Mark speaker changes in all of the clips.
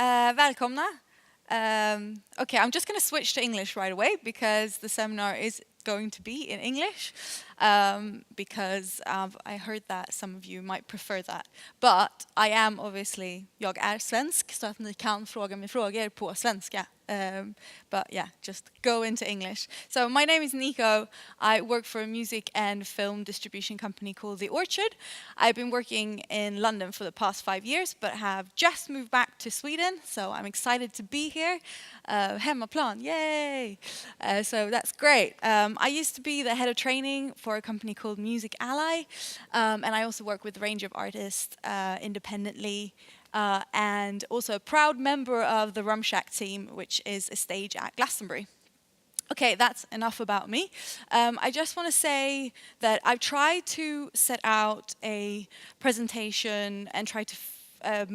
Speaker 1: Välkomna. Okay, I'm just going to switch to English right away because the seminar is going to be in English because I heard that some of you might prefer that. But I am obviously, jag är svensk så att ni kan fråga mig frågor på svenska. But yeah, just go into English. So my name is Nikoo. I work for a music and film distribution company called The Orchard. I've been working in London for the past 5 years, but have just moved back to Sweden. So I'm excited to be here. Hemmaplan, yay! So that's great. I used to be the head of training for a company called Music Ally, and I also work with a range of artists independently. And also a proud member of the Rum Shack team, which is a stage at Glastonbury. Okay, that's enough about me. I just want to say that I've tried to set out a presentation and try to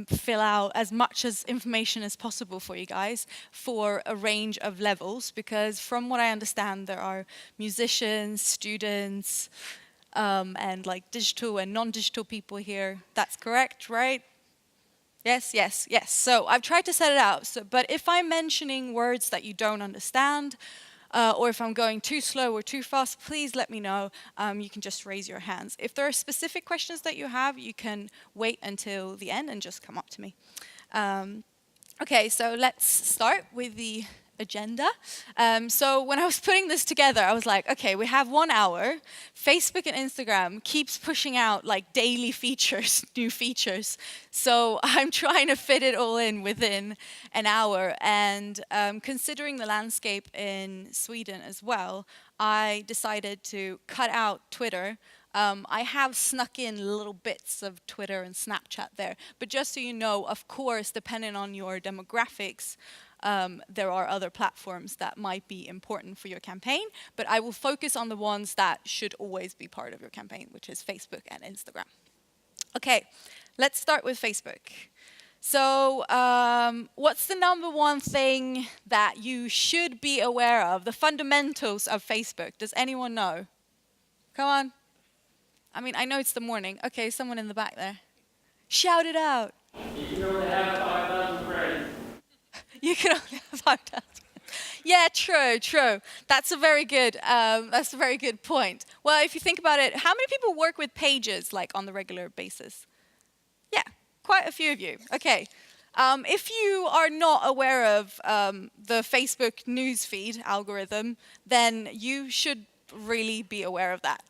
Speaker 1: fill out as much as information as possible for you guys for a range of levels, because from what I understand, there are musicians, students, and like digital and non-digital people here. That's correct, right? Yes, yes, yes. So I've tried to set it out. But if I'm mentioning words that you don't understand, or if I'm going too slow or too fast, please let me know. You can just raise your hands. If there are specific questions that you have, you can wait until the end and just come up to me. Okay, so let's start with the agenda. So when I was putting this together, I was like, okay, we have 1 hour. Facebook and Instagram keeps pushing out like daily features, new features. So I'm trying to fit it all in within an hour. And considering the landscape in Sweden as well, I decided to cut out Twitter. I have snuck in little bits of Twitter and Snapchat there. But just so you know, of course, depending on your demographics, there are other platforms that might be important for your campaign, but I will focus on the ones that should always be part of your campaign, which is Facebook and Instagram. Okay, let's start with Facebook. So what's the number one thing that you should be aware of, the fundamentals of Facebook? Does anyone know? Come on. I mean, I know it's the morning. Okay, someone in the back there. Shout it out.
Speaker 2: You can only have 5,000 friends.
Speaker 1: You can only have 5,000. Yeah, true. That's a very good point. Well, if you think about it, how many people work with pages like on the regular basis? Yeah, quite a few of you. Okay. If you are not aware of the Facebook newsfeed algorithm, then you should really be aware of that.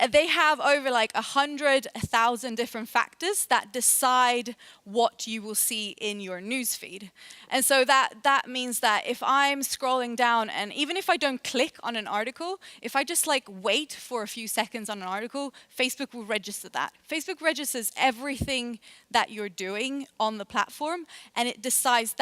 Speaker 1: They have over like 100,000 different factors that decide what you will see in your newsfeed. And so that means that if I'm scrolling down, and even if I don't click on an article, if I just like wait for a few seconds on an article, Facebook will register that. Facebook registers everything that you're doing on the platform, and it decides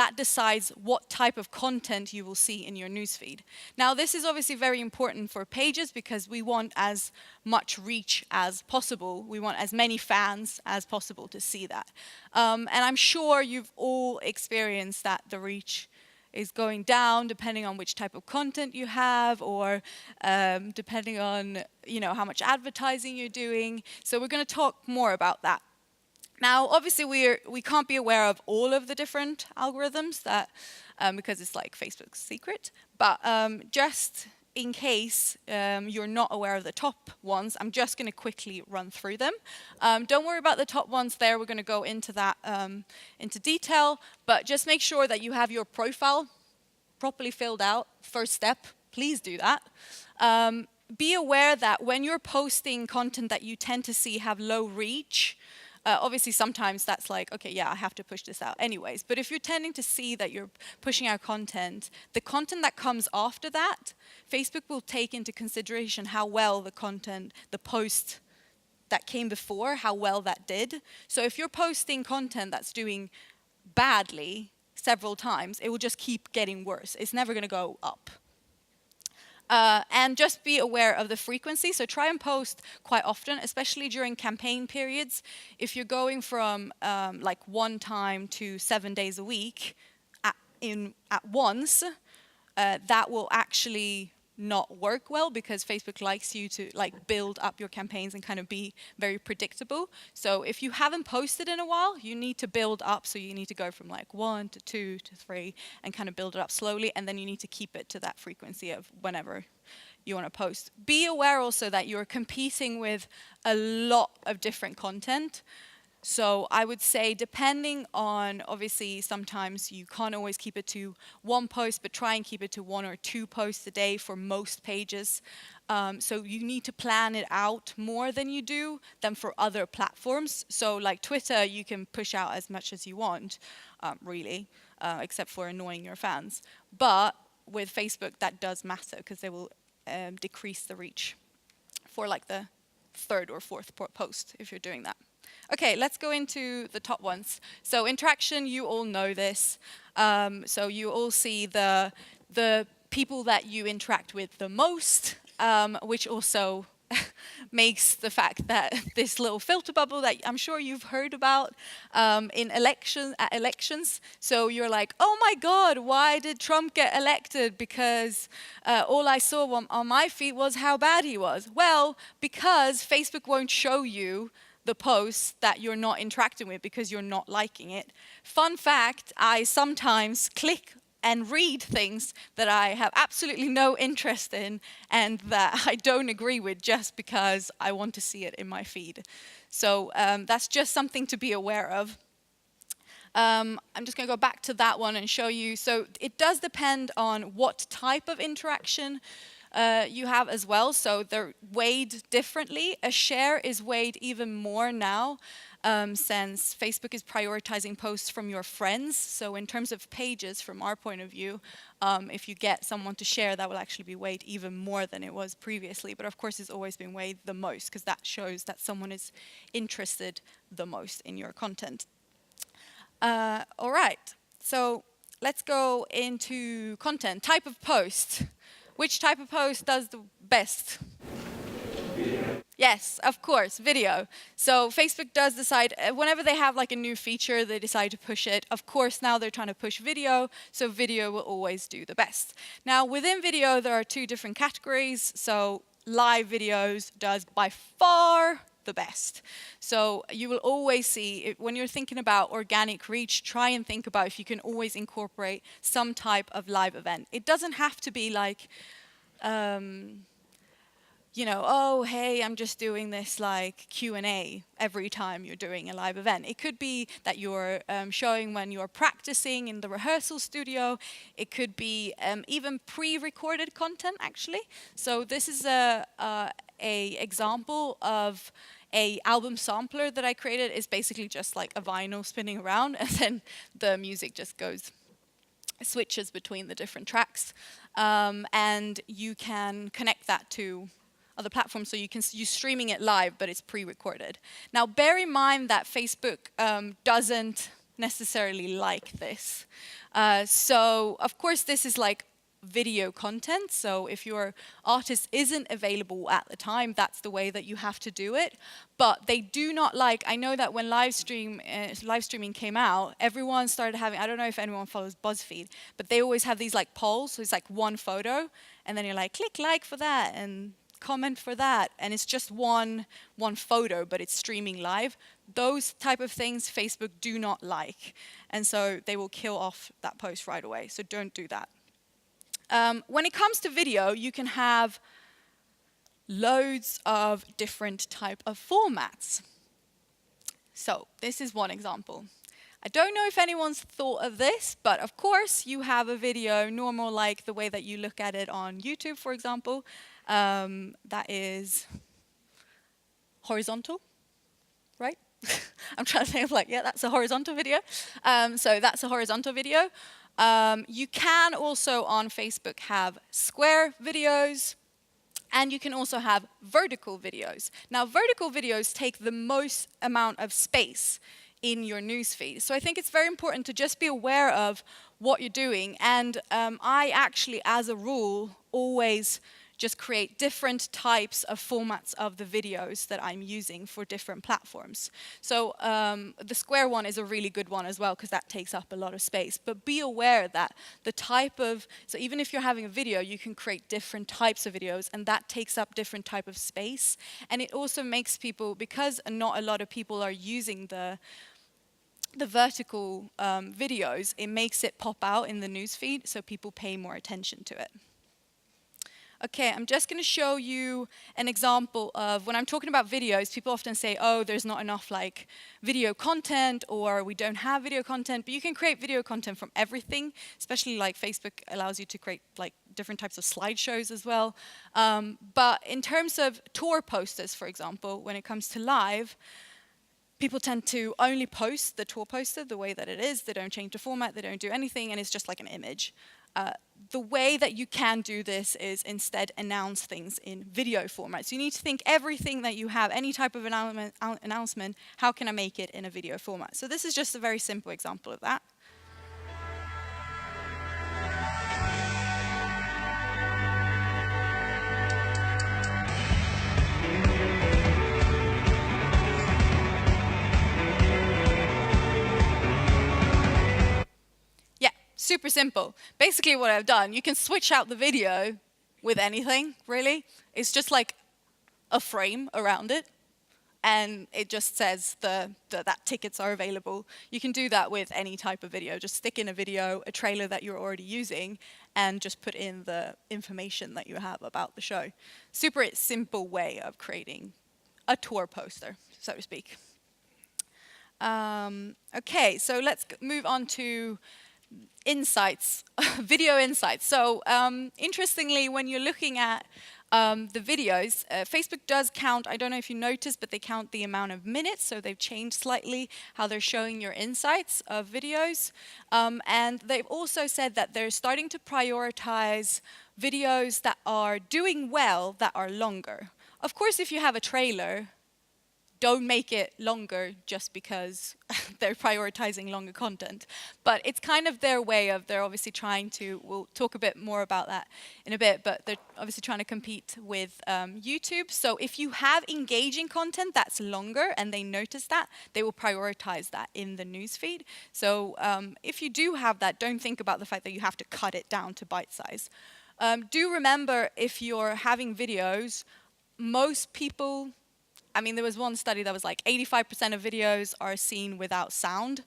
Speaker 1: what type of content you will see in your newsfeed. Now, this is obviously very important for pages because we want as much reach as possible. We want as many fans as possible to see that. And I'm sure you've all experienced that the reach is going down depending on which type of content you have, or depending on how much advertising you're doing. So we're going to talk more about that. Now, obviously, we can't be aware of all of the different algorithms that because it's like Facebook's secret. But just in case you're not aware of the top ones, I'm just going to quickly run through them. Don't worry about the top ones there. We're going to go into that into detail. But just make sure that you have your profile properly filled out. First step, please do that. Be aware that when you're posting content that you tend to see have low reach, obviously, sometimes that's like, okay, yeah, I have to push this out anyways. But if you're tending to see that you're pushing out content, the content that comes after that, Facebook will take into consideration how well the content, the post that came before, how well that did. So if you're posting content that's doing badly several times, it will just keep getting worse. It's never going to go up. And just be aware of the frequency. So try and post quite often, especially during campaign periods. If you're going from like 1 time to 7 days a week at once, that will actually not work well because Facebook likes you to like build up your campaigns and kind of be very predictable. So if you haven't posted in a while, you need to build up. So you need to go from like 1 to 2 to 3 and kind of build it up slowly. And then you need to keep it to that frequency of whenever you want to post. Be aware also that you're competing with a lot of different content. So I would say, depending on, obviously, sometimes you can't always keep it to one post, but try and keep it to 1 or 2 posts a day for most pages. So you need to plan it out more than you do than for other platforms. So like Twitter, you can push out as much as you want, really, except for annoying your fans. But with Facebook, that does matter because they will decrease the reach for like the 3rd or 4th post if you're doing that. Okay, let's go into the top ones. So interaction, you all know this. So you all see the people that you interact with the most, which also makes the fact that this little filter bubble that I'm sure you've heard about in elections. So you're like, oh my God, why did Trump get elected? Because all I saw on my feed was how bad he was. Well, because Facebook won't show you the posts that you're not interacting with because you're not liking it. Fun fact, I sometimes click and read things that I have absolutely no interest in and that I don't agree with just because I want to see it in my feed. So that's just something to be aware of. I'm just going to go back to that one and show you. So it does depend on what type of interaction you have as well, so they're weighed differently. A share is weighed even more now since Facebook is prioritizing posts from your friends. So in terms of pages, from our point of view, if you get someone to share, that will actually be weighed even more than it was previously. But of course, it's always been weighed the most because that shows that someone is interested the most in your content. All right, so let's go into content. Type of post. Which type of post does the best?
Speaker 2: Video.
Speaker 1: Yes, of course, video. So Facebook does decide, whenever they have like a new feature, they decide to push it. Of course, now they're trying to push video, so video will always do the best. Now, within video, there are 2 different categories. So live videos does by far the best. So you will always see, when you're thinking about organic reach, try and think about if you can always incorporate some type of live event. It doesn't have to be like, you know, oh, hey, I'm just doing this like Q&A every time you're doing a live event. It could be that you're showing when you're practicing in the rehearsal studio. It could be even pre-recorded content, actually. So this is a example of a album sampler that I created. Is basically just like a vinyl spinning around, and then the music just switches between the different tracks. And you can connect that to other platforms, so you're streaming it live, but it's pre-recorded. Now, bear in mind that Facebook doesn't necessarily like this. So, of course, this is like video content. So if your artist isn't available at the time, that's the way that you have to do it. But they do not like, I know that when live streaming came out, everyone started having, I don't know if anyone follows BuzzFeed, but they always have these like polls. So it's like one photo, and then you're like, click like for that, and comment for that, and it's just one photo, but it's streaming live. Those type of things Facebook do not like, and so they will kill off that post right away. So don't do that. When it comes to video, you can have loads of different type of formats. So this is one example. I don't know if anyone's thought of this, but of course you have a video normal like the way that you look at it on YouTube, for example. That is horizontal, right? I'm trying to think of like, yeah, that's a horizontal video. So that's a horizontal video. You can also on Facebook have square videos, and you can also have vertical videos. Now, vertical videos take the most amount of space in your newsfeed. So I think it's very important to just be aware of what you're doing. And I actually, as a rule, always just create different types of formats of the videos that I'm using for different platforms. So the square one is a really good one as well because that takes up a lot of space. But be aware that the type of, so even if you're having a video, you can create different types of videos and that takes up different type of space. And it also makes people, because not a lot of people are using the vertical videos, it makes it pop out in the newsfeed so people pay more attention to it. Okay, I'm just going to show you an example of when I'm talking about videos, people often say, oh, there's not enough like video content or we don't have video content, but you can create video content from everything, especially like Facebook allows you to create like different types of slideshows as well. But in terms of tour posters, for example, when it comes to live, people tend to only post the tour poster the way that it is. They don't change the format, they don't do anything, and it's just like an image. The way that you can do this is instead announce things in video format. So you need to think everything that you have, any type of announcement, how can I make it in a video format? So this is just a very simple example of that. Super simple. Basically what I've done, you can switch out the video with anything, really. It's just like a frame around it, and it just says that tickets are available. You can do that with any type of video. Just stick in a video, a trailer that you're already using, and just put in the information that you have about the show. Super simple way of creating a tour poster, so to speak. Okay, so let's move on to insights, video insights. So interestingly, when you're looking at the videos, Facebook does count, I don't know if you noticed, but they count the amount of minutes, so they've changed slightly how they're showing your insights of videos. And they've also said that they're starting to prioritize videos that are doing well that are longer. Of course, if you have a trailer, don't make it longer just because they're prioritizing longer content. But it's kind of their way of, they're obviously trying to, we'll talk a bit more about that in a bit, but they're obviously trying to compete with YouTube. So if you have engaging content that's longer and they notice that, they will prioritize that in the newsfeed. So if you do have that, don't think about the fact that you have to cut it down to bite size. Do remember, if you're having videos, most people, I mean, there was one study that was like 85% of videos are seen without sound.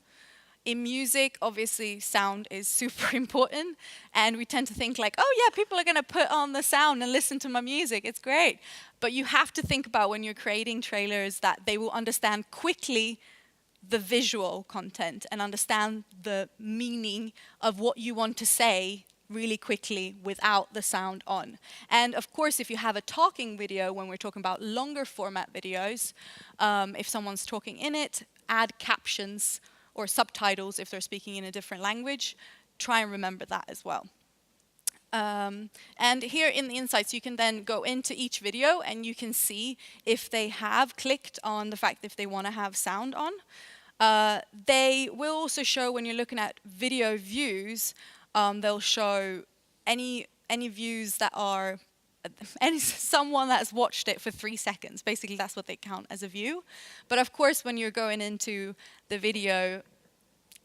Speaker 1: In music, obviously, sound is super important. And we tend to think like, oh yeah, people are going to put on the sound and listen to my music. It's great. But you have to think about when you're creating trailers that they will understand quickly the visual content and understand the meaning of what you want to say really quickly without the sound on. And of course, if you have a talking video, when we're talking about longer format videos, if someone's talking in it, add captions or subtitles if they're speaking in a different language. Try and remember that as well. And here in the insights, you can then go into each video and you can see if they have clicked on the fact if they want to have sound on. They will also show, when you're looking at video views, they'll show any views that are someone that's watched it for 3 seconds. Basically, that's what they count as a view. But of course, when you're going into the video,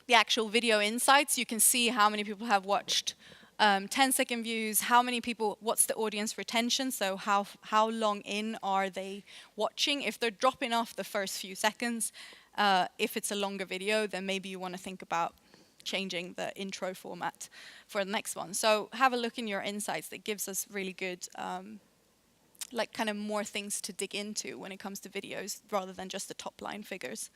Speaker 1: the actual video insights, you can see how many people have watched 10-second views, how many people, what's the audience retention, so how long in are they watching. If they're dropping off the first few seconds, if it's a longer video, then maybe you want to think about changing the intro format for the next one. So have a look in your insights. That gives us really good, like kind of more things to dig into when it comes to videos rather than just the top line figures.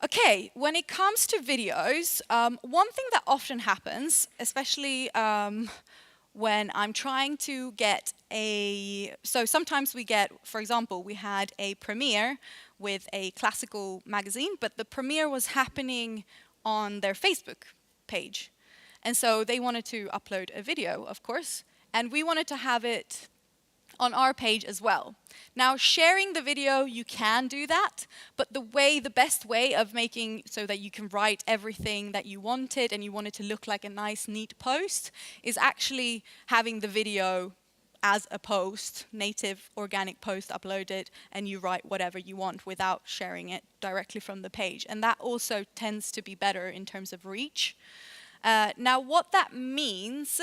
Speaker 1: Okay, when it comes to videos, one thing that often happens, especially when I'm trying to get so sometimes we get, for example, we had a premiere with a classical magazine, but the premiere was happening on their Facebook page. And so they wanted to upload a video, of course, and we wanted to have it on our page as well. Now, sharing the video, you can do that, but the best way of making so that you can write everything that you wanted and you want it to look like a nice, neat post is actually having the video as a post, native organic post uploaded, and you write whatever you want without sharing it directly from the page. And that also tends to be better in terms of reach. Now, what that means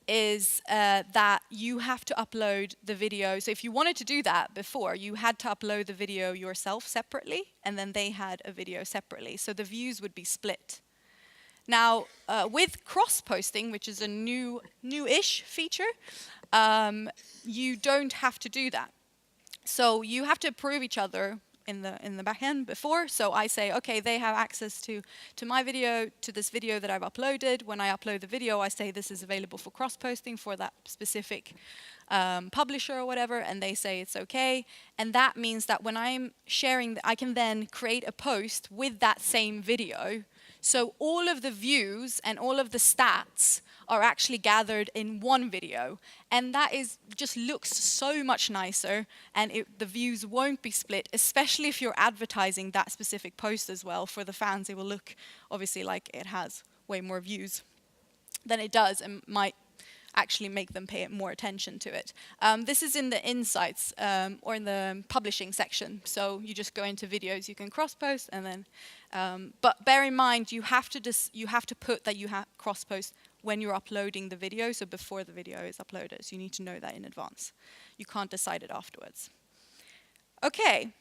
Speaker 1: is that you have to upload the video. So if you wanted to do that before, you had to upload the video yourself separately, and then they had a video separately. So the views would be split. Now, with cross-posting, which is a new-ish feature, you don't have to do that. So you have to approve each other in the back end before. So I say, okay, they have access to my video, to this video that I've uploaded. When I upload the video, I say this is available for cross-posting for that specific publisher or whatever, and they say it's okay. And that means that when I'm sharing, I can then create a post with that same video. So all of the views and all of the stats are actually gathered in one video. And that just looks so much nicer, and the views won't be split, especially if you're advertising that specific post as well. For the fans, it will look obviously like it has way more views than it does, and might actually make them pay more attention to it. This is in the insights or in the publishing section. So you just go into videos, you can cross-post, and then. But bear in mind, you have to put that you have cross-post when you're uploading the video, so before the video is uploaded. So you need to know that in advance. You can't decide it afterwards. Okay.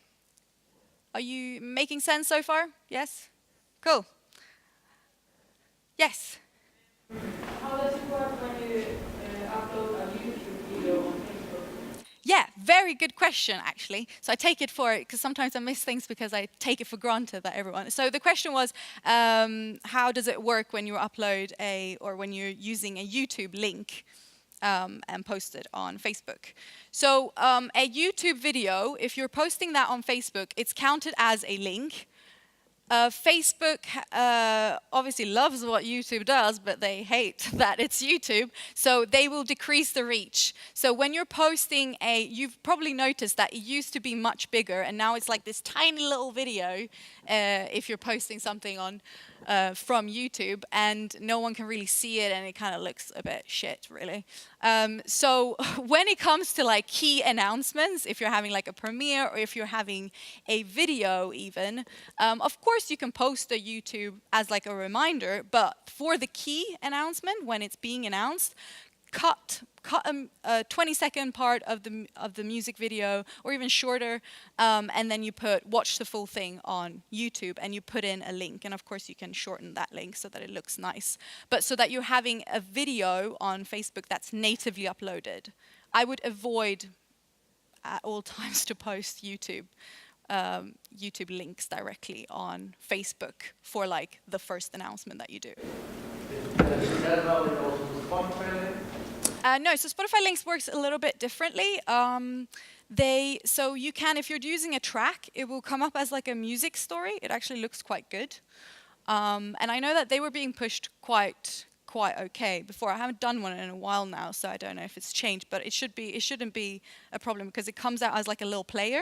Speaker 1: Are you making sense so far? Yes? Cool. Yes?
Speaker 2: How does it work when you upload a YouTube video on Facebook?
Speaker 1: Yeah, very good question, actually. So I take it for it, because sometimes I miss things because I take it for granted that everyone... So the question was, how does it work when you upload or when you're using a YouTube link and post it on Facebook? So a YouTube video, if you're posting that on Facebook, it's counted as a link. Facebook obviously loves what YouTube does, but they hate that it's YouTube, so they will decrease the reach. So when you're posting you've probably noticed that it used to be much bigger, and now it's like this tiny little video if you're posting something on from YouTube, and no one can really see it, and it kind of looks a bit shit, really. So when it comes to like key announcements, if you're having like a premiere or if you're having a video even, of course you can post a YouTube as like a reminder, but for the key announcement, when it's being announced, cut a 20-second part of the music video, or even shorter, and then you watch the full thing on YouTube, and you put in a link. And of course you can shorten that link so that it looks nice, but so that you're having a video on Facebook that's natively uploaded. I would avoid at all times to post YouTube links directly on Facebook for like the first announcement that you do. No, so Spotify links works a little bit differently. So you can, if you're using a track, it will come up as like a music story. It actually looks quite good. And I know that they were being pushed quite okay before. I haven't done one in a while now, so I don't know if it's changed, but it shouldn't be a problem because it comes out as like a little player.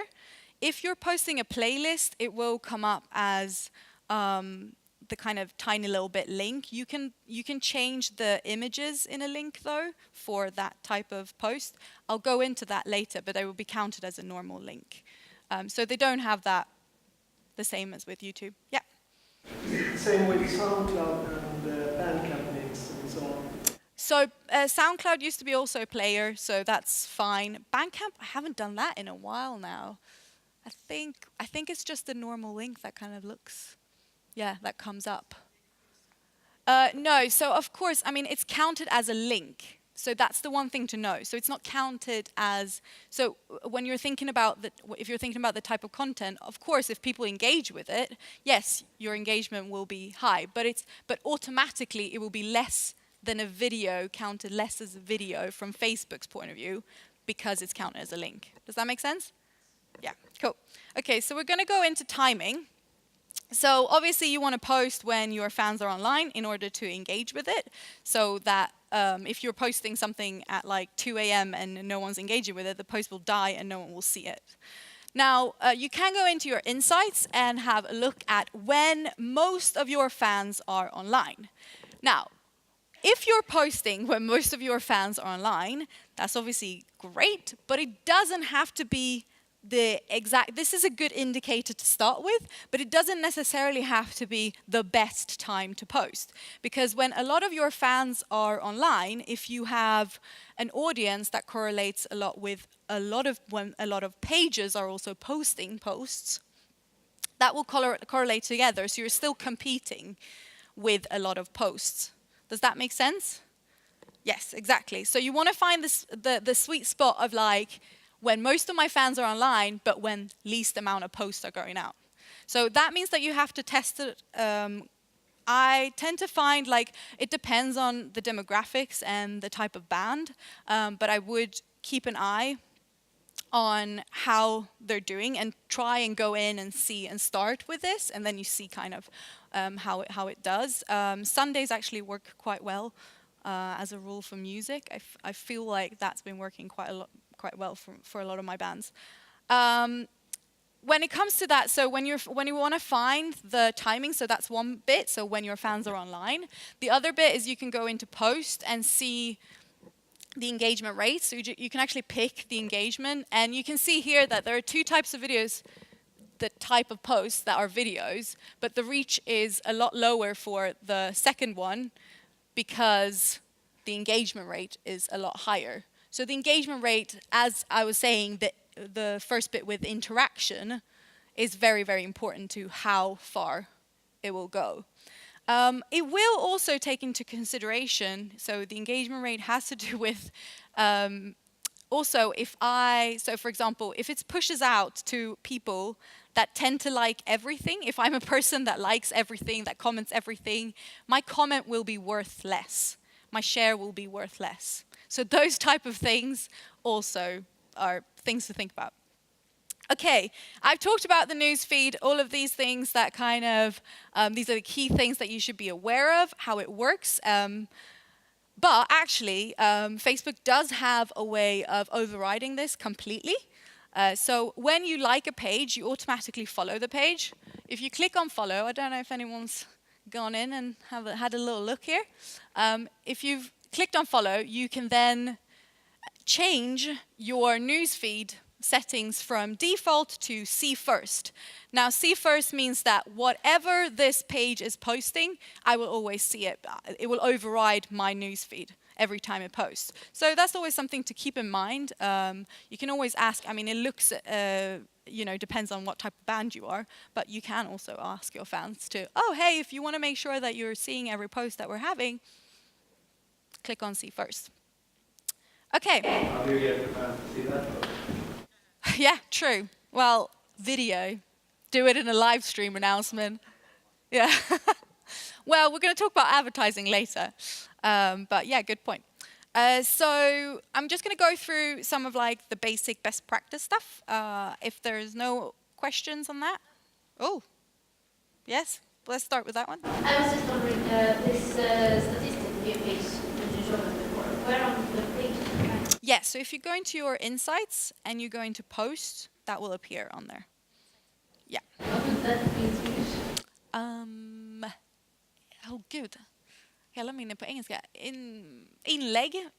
Speaker 1: If you're posting a playlist, it will come up as the kind of tiny little bit link. You can change the images in a link though for that type of post. I'll go into that later, but they will be counted as a normal link. So they don't have that the same as with YouTube. Yeah.
Speaker 3: Same with SoundCloud and Bandcamp links and so on.
Speaker 1: So SoundCloud used to be also a player, so that's fine. Bandcamp, I haven't done that in a while now. I think it's just a normal link that kind of looks, yeah, that comes up. No, so of course, I mean, it's counted as a link. So that's the one thing to know. So it's not counted as, so when you're thinking about if you're thinking about the type of content, of course, if people engage with it, yes, your engagement will be high, but automatically it will be less than a video, counted less as a video from Facebook's point of view, because it's counted as a link. Does that make sense? Yeah, cool. Okay, so we're gonna go into timing. So obviously you want to post when your fans are online in order to engage with it, so that if you're posting something at like 2 a.m. and no one's engaging with it, the post will die and no one will see it. Now, you can go into your insights and have a look at when most of your fans are online. Now, If you're posting when most of your fans are online, that's obviously great, but it doesn't have to be the exact, this is a good indicator to start with, but it doesn't necessarily have to be the best time to post. Because when a lot of your fans are online, if you have an audience that correlates a lot with when a lot of pages are also posting posts, that will correlate together, so you're still competing with a lot of posts. Does that make sense? Yes, exactly. So you want to find the sweet spot of like when most of my fans are online, but when least amount of posts are going out. So that means that you have to test it. I tend to find like it depends on the demographics and the type of band, but I would keep an eye on how they're doing and try and go in and see and start with this, and then you see kind of how it does. Sundays actually work quite well as a rule for music. I feel like that's been working quite well for a lot of my bands. When it comes to that, so when you want to find the timing, so that's one bit. So when your fans are online, the other bit is you can go into post and see the engagement rate. So you can actually pick the engagement, and you can see here that there are two types of videos, the type of posts that are videos, but the reach is a lot lower for the second one because the engagement rate is a lot higher. So the engagement rate, as I was saying, the first bit with interaction is very, very important to how far it will go. It will also take into consideration, so the engagement rate has to do with also so for example, if it pushes out to people that tend to like everything, if I'm a person that likes everything, that comments everything, my comment will be worth less. My share will be worth less. So those type of things also are things to think about. Okay, I've talked about the news feed, all of these things that kind of, these are the key things that you should be aware of, how it works. But actually, Facebook does have a way of overriding this completely. So when you like a page, you automatically follow the page. If you click on follow, I don't know if anyone's gone in and had a little look here. If you've clicked on follow, you can then change your newsfeed settings from default to see first. Now, see first means that whatever this page is posting, I will always see it. It will override my newsfeed every time it posts. So that's always something to keep in mind. You can always ask, I mean, it looks, depends on what type of band you are, but you can also ask your fans to, oh, hey, if you want to make sure that you're seeing every post that we're having, click on see first. Okay.
Speaker 3: How do you get the fans to see that?
Speaker 1: Yeah, true. Well, video. Do it in a live stream announcement. Yeah. Well, we're going to talk about advertising later. But yeah, good point. So I'm just going to go through some of like the basic best practice stuff. If there's no questions on that. Oh, yes. Let's start with that one.
Speaker 2: I was just wondering, this statistic view page that you showed us before, where on the page?
Speaker 1: Yes, so if you go into your insights and you go into post, that will appear on there. Yeah.
Speaker 2: What would that be in Swedish?
Speaker 1: Gud. Hela min är på engelska. Inlägg,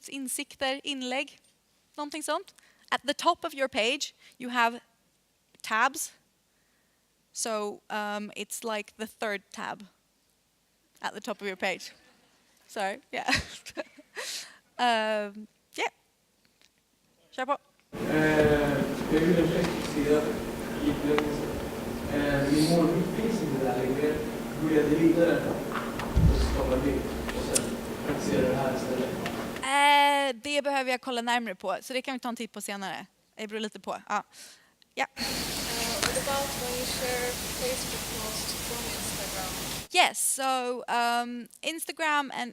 Speaker 1: insikter, inlägg. Någonting sånt. At the top of your page, you have tabs. So it's like the third tab at the top of your page. So, yeah. Yeah. Kör på.
Speaker 4: Jag gjorde en Facebook-sida, min målgrupp finns inte där längre. Började vidare och skapa bild och sen praktisera det här istället.
Speaker 1: Det behöver jag kolla närmare på, så det kan vi ta en titt på senare. Det beror lite på. Ja. Ja.
Speaker 5: What about when you share Facebook posts from Instagram?
Speaker 1: Yes, so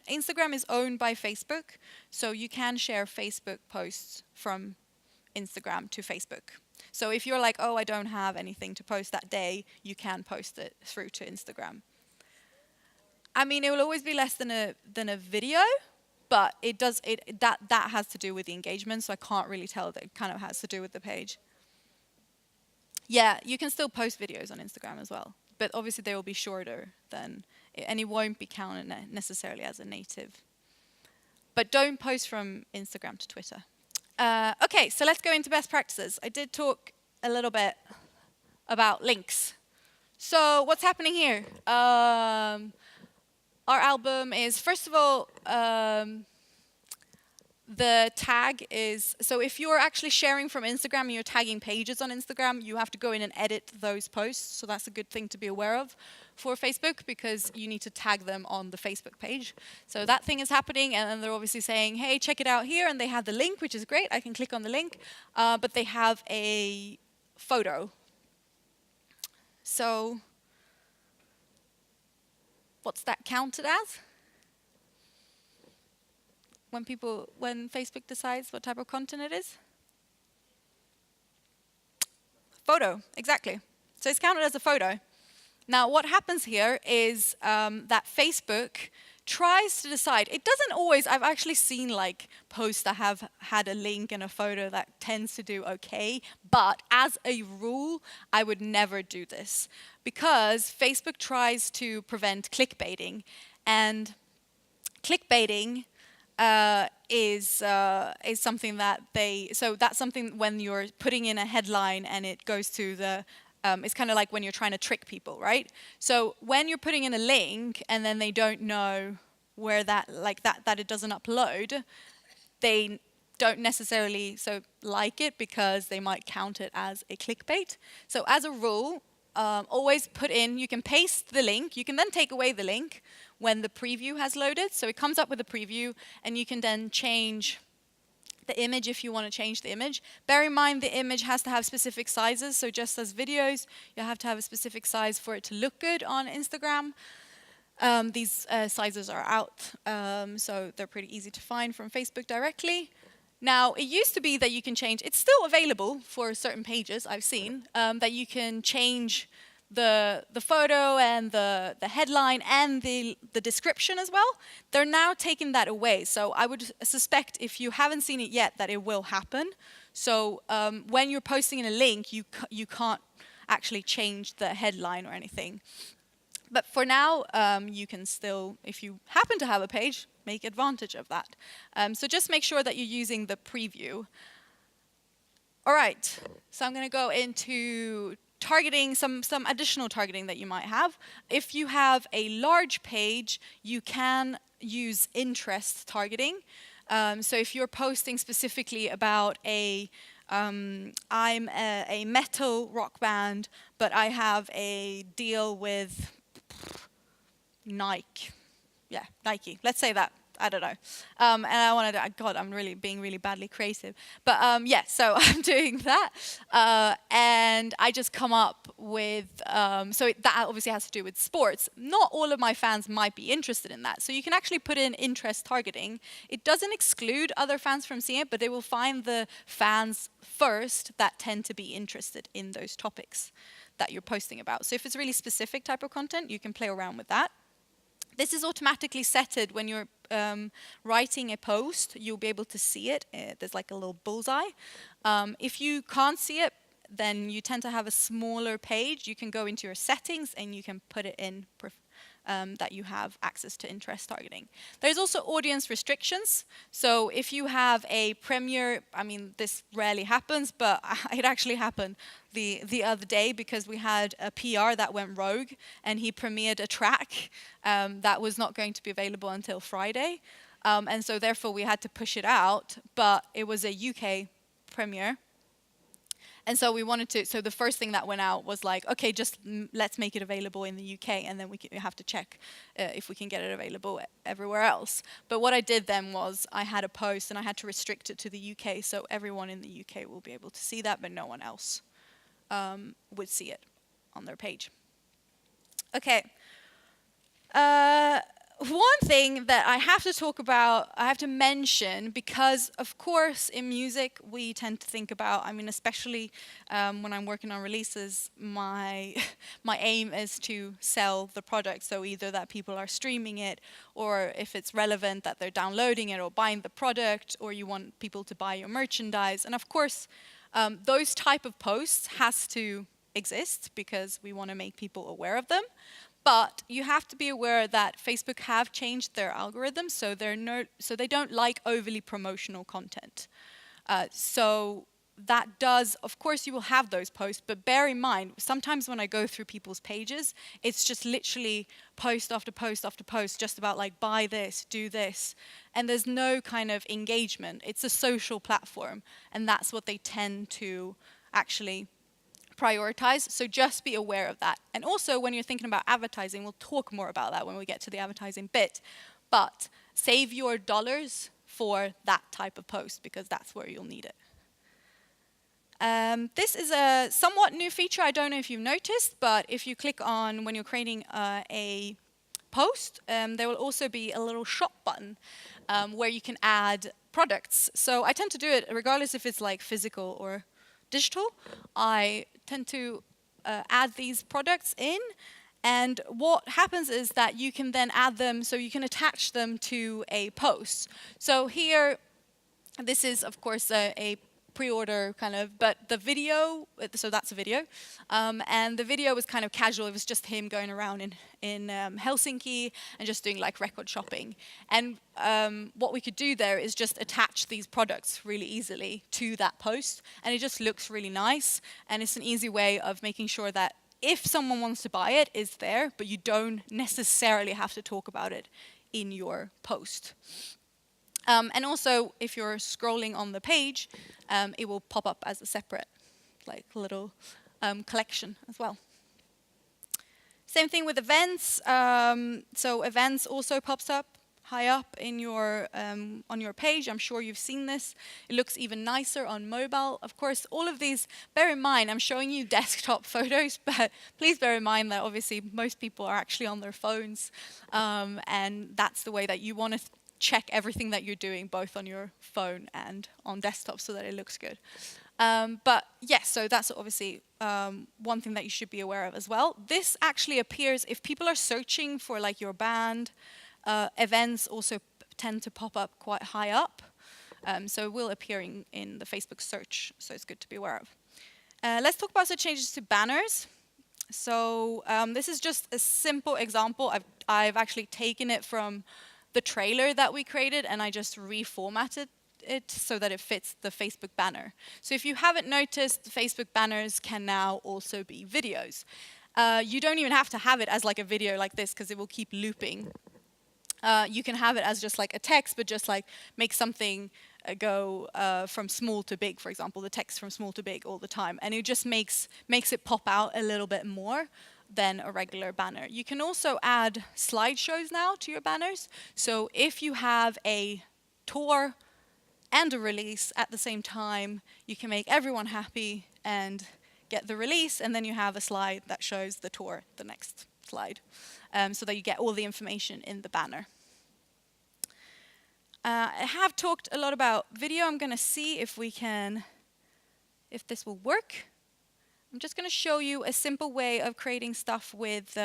Speaker 1: Instagram is owned by Facebook, so you can share Facebook posts from Instagram to Facebook. So if you're like, oh, I don't have anything to post that day, you can post it through to Instagram. I mean, it will always be less than a video, but that has to do with the engagement, so I can't really tell that it kind of has to do with the page. Yeah, you can still post videos on Instagram as well, but obviously they will be shorter and it won't be counted necessarily as a native. But don't post from Instagram to Twitter. Okay, so let's go into best practices. I did talk a little bit about links. So what's happening here? Our album is, first of all, the tag is, so if you're actually sharing from Instagram and you're tagging pages on Instagram, you have to go in and edit those posts. So that's a good thing to be aware of for Facebook, because you need to tag them on the Facebook page. So that thing is happening, and then they're obviously saying, hey, check it out here, and they have the link, which is great. I can click on the link, but they have a photo. So what's that counted as? When Facebook decides what type of content it is? Photo, exactly. So it's counted as a photo. Now what happens here is that Facebook tries to decide, it doesn't always, I've actually seen like posts that have had a link and a photo that tends to do okay, but as a rule, I would never do this, because Facebook tries to prevent clickbaiting, and clickbaiting is something that so that's something when you're putting in a headline and it goes to the, it's kind of like when you're trying to trick people, right? So when you're putting in a link and then they don't know where that it doesn't upload, they don't necessarily like it, because they might count it as a clickbait. So as a rule, always put in, you can paste the link, you can then take away the link when the preview has loaded. So it comes up with a preview, and you can then change the image if you want to change the image. Bear in mind the image has to have specific sizes, so just as videos, you have to have a specific size for it to look good on Instagram. These sizes are out, so they're pretty easy to find from Facebook directly. Now, it used to be that you can change, it's still available for certain pages I've seen, that you can change the photo and the headline and the description as well. They're now taking that away. So I would suspect, if you haven't seen it yet, that it will happen. So when you're posting in a link, you can't actually change the headline or anything. But for now, you can still, if you happen to have a page, make advantage of that. So just make sure that you're using the preview. All right, so I'm going to go into targeting, some additional targeting that you might have. If you have a large page, you can use interest targeting. So if you're posting specifically about I'm a metal rock band, but I have a deal with Nike. Yeah, Nike. Let's say that. I don't know. And I wanted to, God, I'm really being really badly creative. But yeah, so I'm doing that. And I just come up with, that obviously has to do with sports. Not all of my fans might be interested in that. So you can actually put in interest targeting. It doesn't exclude other fans from seeing it, but they will find the fans first that tend to be interested in those topics that you're posting about. So if it's really specific type of content, you can play around with that. This is automatically setted when you're writing a post. You'll be able to see it. There's like a little bullseye. If you can't see it, then you tend to have a smaller page. You can go into your settings and you can put it in that you have access to interest targeting. There's also audience restrictions. So if you have a premiere, I mean, this rarely happens, but it actually happened the other day, because we had a PR that went rogue and he premiered a track that was not going to be available until Friday. And so therefore we had to push it out, but it was a UK premiere. And so we wanted to, so the first thing that went out was like, okay, just let's make it available in the UK, and then we have to check if we can get it available everywhere else. But what I did then was I had a post and I had to restrict it to the UK, so everyone in the UK will be able to see that, but no one else would see it on their page. Okay. One thing that I have to talk about, I have to mention, because of course in music we tend to think about, I mean especially when I'm working on releases, my aim is to sell the product. So either that people are streaming it, or if it's relevant that they're downloading it or buying the product, or you want people to buy your merchandise. And of course those type of posts has to exist because we want to make people aware of them. But you have to be aware that Facebook have changed their algorithm, so they don't like overly promotional content. So that does, of course, you will have those posts, but bear in mind, sometimes when I go through people's pages, it's just literally post after post after post, just about like, buy this, do this, and there's no kind of engagement. It's a social platform, and that's what they tend to actually prioritize, so just be aware of that. And also, when you're thinking about advertising, we'll talk more about that when we get to the advertising bit, but save your dollars for that type of post because that's where you'll need it. This is a somewhat new feature. I don't know if you've noticed, but if you click on when you're creating a post, there will also be a little shop button where you can add products. So I tend to do it regardless if it's like physical or digital. I tend to add these products in, and what happens is that you can then add them, so you can attach them to a post. So here, this is of course a pre-order kind of, but the video, so that's a video, and the video was kind of casual. It was just him going around in Helsinki and just doing like record shopping. And what we could do there is just attach these products really easily to that post, and it just looks really nice, and it's an easy way of making sure that if someone wants to buy it, it's there, but you don't necessarily have to talk about it in your post. And also, if you're scrolling on the page, it will pop up as a separate, like, little collection as well. Same thing with events. So events also pops up high up in your on your page. I'm sure you've seen this. It looks even nicer on mobile. Of course, all of these, bear in mind, I'm showing you desktop photos, but please bear in mind that obviously most people are actually on their phones, and that's the way that you want to check everything that you're doing, both on your phone and on desktop, so that it looks good. But yes, so that's obviously one thing that you should be aware of as well. This actually appears if people are searching for like your band. Events also tend to pop up quite high up, so it will appear in the Facebook search, so it's good to be aware of. Let's talk about the changes to banners. So this is just a simple example. I've actually taken it from the trailer that we created, and I just reformatted it so that it fits the Facebook banner. So if you haven't noticed, Facebook banners can now also be videos. You don't even have to have it as like a video like this, because it will keep looping. You can have it as just like a text, but just like make something go from small to big, for example, the text from small to big all the time. And it just makes it pop out a little bit more than a regular banner. You can also add slideshows now to your banners. So if you have a tour and a release at the same time, you can make everyone happy and get the release, and then you have a slide that shows the tour, the next slide, so that you get all the information in the banner. I have talked a lot about video. I'm going to see if this will work. I'm just going to show you a simple way of creating stuff with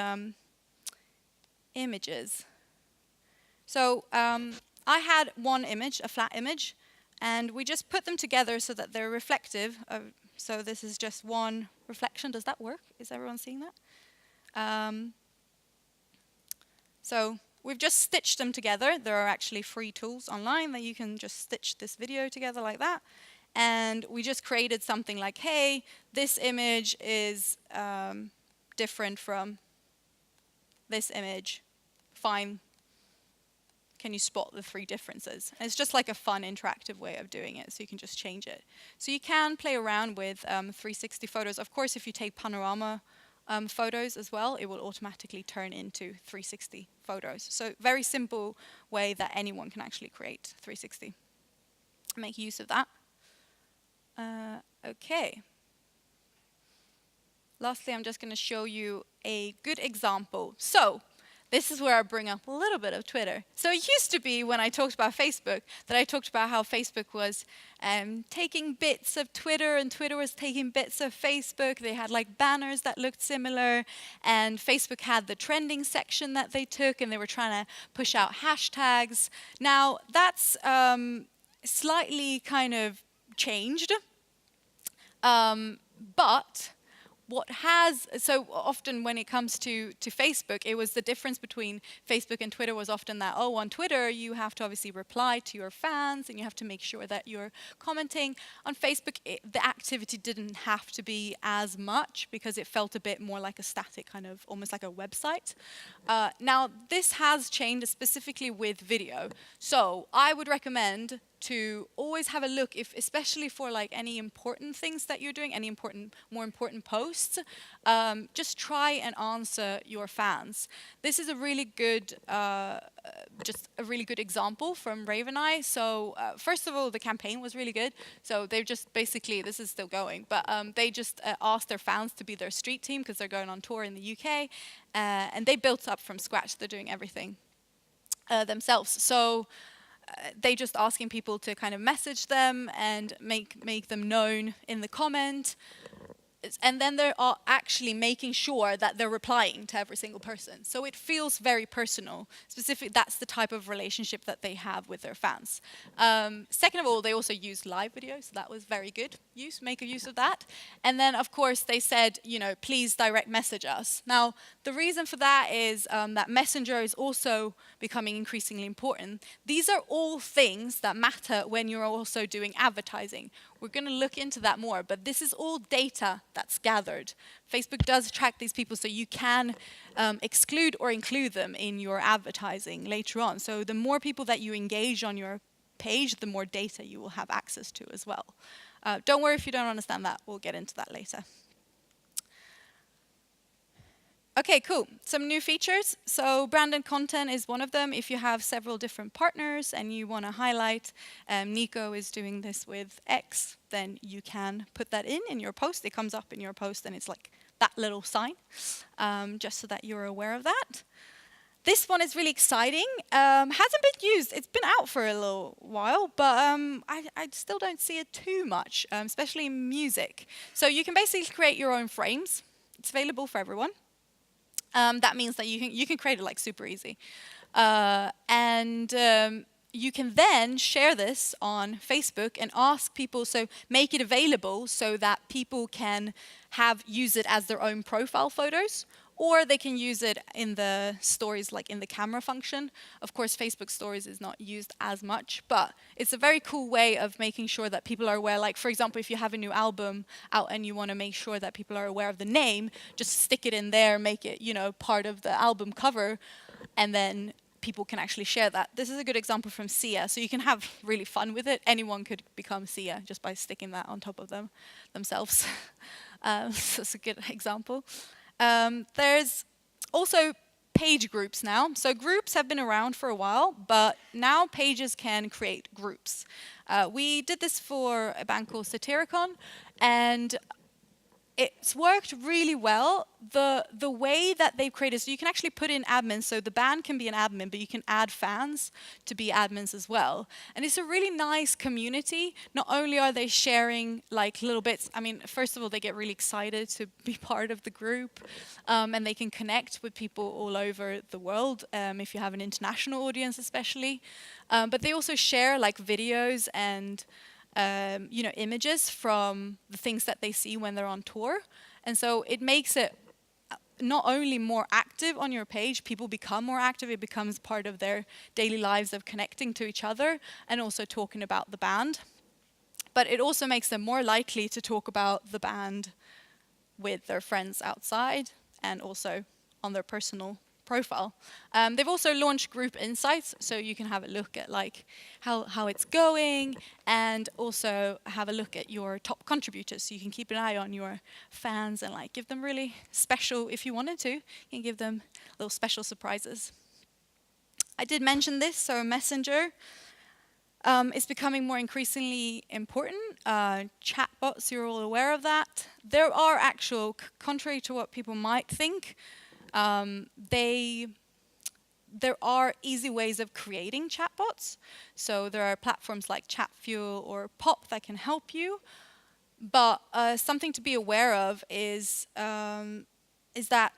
Speaker 1: images. So I had one image, a flat image, and we just put them together so that they're reflective. So this is just one reflection. Does that work? Is everyone seeing that? So we've just stitched them together. There are actually free tools online that you can just stitch this video together like that. And we just created something like, hey, this image is different from this image. Fine. Can you spot the three differences? And it's just like a fun interactive way of doing it, so you can just change it. So you can play around with 360 photos. Of course, if you take panorama photos as well, it will automatically turn into 360 photos. So very simple way that anyone can actually create 360. Make use of that. Okay. Lastly, I'm just going to show you a good example. So this is where I bring up a little bit of Twitter. So it used to be when I talked about Facebook that I talked about how Facebook was taking bits of Twitter and Twitter was taking bits of Facebook. They had like banners that looked similar, and Facebook had the trending section that they took, and they were trying to push out hashtags. Now that's slightly kind of changed, but So often when it comes to Facebook, it was the difference between Facebook and Twitter was often that, oh, on Twitter you have to obviously reply to your fans and you have to make sure that you're commenting. On Facebook, the activity didn't have to be as much because it felt a bit more like a static kind of, almost like a website. Now, this has changed specifically with video. So I would recommend to always have a look, if especially for like any important things that you're doing, any more important posts, just try and answer your fans. This is a really good, just a really good example from Raven Eye. So first of all, the campaign was really good. So they've just basically, this is still going, but they just asked their fans to be their street team because they're going on tour in the UK, and they built up from scratch. They're doing everything themselves. So they just asking people to kind of message them and make them known in the comment. And then they are actually making sure that they're replying to every single person. So it feels very personal. That's the type of relationship that they have with their fans. Second of all, they also use live videos. So that was very good make use of that. And then, of course, they said, please direct message us. Now, the reason for that is that Messenger is also becoming increasingly important. These are all things that matter when you're also doing advertising. We're going to look into that more, but this is all data that's gathered. Facebook does track these people, so you can exclude or include them in your advertising later on. So the more people that you engage on your page, the more data you will have access to as well. Don't worry if you don't understand that. We'll get into that later. Okay, cool. Some new features. So branded content is one of them. If you have several different partners and you want to highlight, Nikoo is doing this with X, then you can put that in your post. It comes up in your post and it's like that little sign, just so that you're aware of that. This one is really exciting. Hasn't been used. It's been out for a little while, but I still don't see it too much, especially in music. So you can basically create your own frames. It's available for everyone. That means that you can create it like super easy. And you can then share this on Facebook and ask people, so make it available so that people can use it as their own profile photos, or they can use it in the stories, like in the camera function. Of course, Facebook stories is not used as much, but it's a very cool way of making sure that people are aware. Like, for example, if you have a new album out and you want to make sure that people are aware of the name, just stick it in there, make it, part of the album cover, and then people can actually share that. This is a good example from Sia, so you can have really fun with it. Anyone could become Sia just by sticking that on top of themselves. So it's a good example. There's also page groups now. So groups have been around for a while, but now pages can create groups. We did this for a band called Satyricon, and it's worked really well. The way that they've created, so you can actually put in admins, so the band can be an admin, but you can add fans to be admins as well. And it's a really nice community. Not only are they sharing like little bits, I mean, first of all, they get really excited to be part of the group, and they can connect with people all over the world, if you have an international audience especially. But they also share like videos and images from the things that they see when they're on tour. And so it makes it not only more active on your page, people become more active, it becomes part of their daily lives of connecting to each other and also talking about the band. But it also makes them more likely to talk about the band with their friends outside and also on their personal profile. They've also launched group insights, so you can have a look at like how it's going, and also have a look at your top contributors, so you can keep an eye on your fans and like give them really special, if you wanted to, you can give them little special surprises. I did mention this, so Messenger is becoming more increasingly important. Chatbots, you're all aware of that. There are actual, contrary to what people might think, there are easy ways of creating chatbots. So there are platforms like Chatfuel or Pop that can help you. But something to be aware of is that